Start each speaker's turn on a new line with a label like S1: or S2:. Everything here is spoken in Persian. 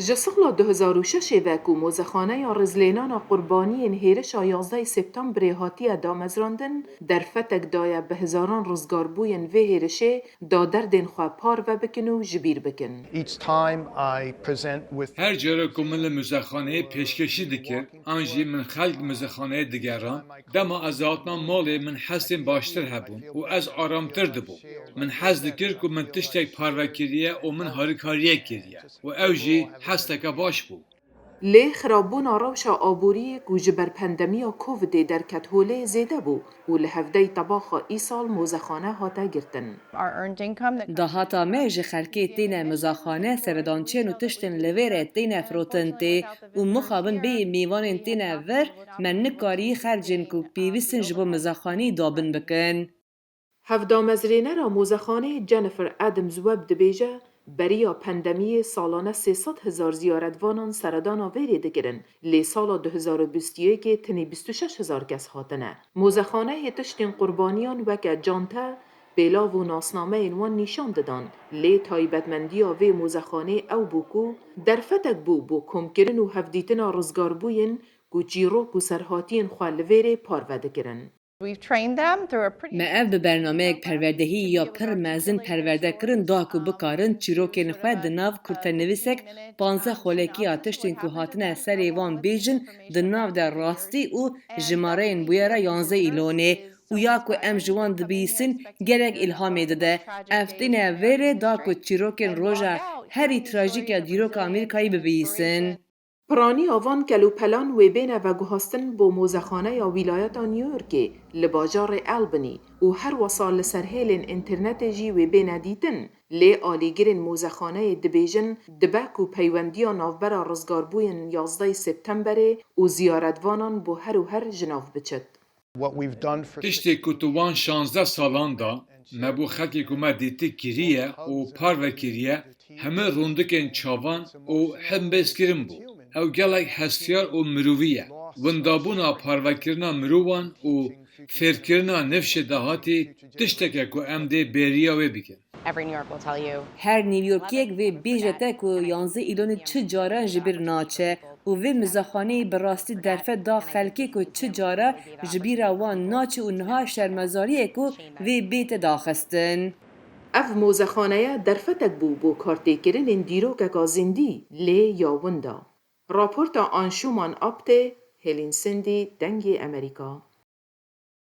S1: جسقلا 2006 وکو موزخانه یا رزلینان قربانی هیرش 11 سپتامبر هاتی دامزراندن در فتک دایه به هزاران رزگاربوین و هیرشه دادردین خواه پار و بکن و جبیر بکن.
S2: هر جاره که من موزخانه پیشکشی دکر آنجی من خلق موزخانه دیگران دما از آتنا مال من حسن باشتر هبون و از آرامتر دبو من حس دکر که من تشتک پاروکریه و من هارکاریه کریه و اوجی حستک باش بو.
S1: لی خرابون روشا آبوری که جبر پندمی کووید در کتهوله زیده بو و لحفده طباخ ای سال موزخانه هاتا گرتن.
S3: دا هاتا میج خلکی تین مزاخانه سردانچین و تشتن لویر تین فروتن تی و مخابن بی میوان تین ور من نکاری خرجین که پیوستن جبو مزاخانی دابن بکن.
S1: هفدامزرینه را موزخانه جنیفر ادمز وب دبیجه بریا پندمی سالانه 300,000 زیارتوانان سردان آویری دگرن لی سالا 2021 که تنی 26,000 کس هاتنه. موزخانه تشتین قربانیان وکه جانته بلا و ناسنامه اینوان نشان دادن لی تایبتمندی و موزخانه او بوکو در فتک بو کم کرن و هفدیتن رزگار بوین که جیرو و سرهاتین خوالویره پاروده کرن.
S3: ما اف به برنامه پروردهی یا پر مزن پرورده کرن دا که بکارن چیروکین خواه دناو کرتنویسک 15 خولکی آتشتین که هاتن اثر ایوان بیجن دناو در راستی و جماره این بویره 11 ایلونه و یا که ام جوان دبیسن گرگ الهامی داده افتین ویره دا که چیروکین روژا هری تراژیک یا دیروک امریکایی ببیسن.
S1: پرانی آوان کلو پلان و بین و گوهستن با موزخانه یا ولایت نیویورکی لباجار البنی و هر وصال سرهیل انترنت جی و بین دیتن لی آلیگرین موزخانه دبیجن دبک و پیوندی نافبر رزگاربوین 11 سپتامبر و زیارتوانان با هر جناف بچد.
S2: تشتی که توان 16 سالان دا مبو خلقی که ما دیتی کریه و پارو کریه همه روندکن چاوان و هم بسکرم بو. او گلک هستیار و مروویه وندابونا پاروکرنا مرووان و فرکرنا نفش دهاتی تشتکه که ام ده بریا و بکن.
S3: هر نیویورکیک و بیجته که 11 ایلون چه جاره جبیر ناچه و مزاخانه براستی درفه دا خلکی که چه جاره جبیر وان ناچه و نها شرمزاریه که بیت داخستن.
S1: اف موزخانه در فتک بو کارتی کرن این دیرو که زندی لی یا وندا. راپورت آنشومان آبته هلین سندی دنگ امریکا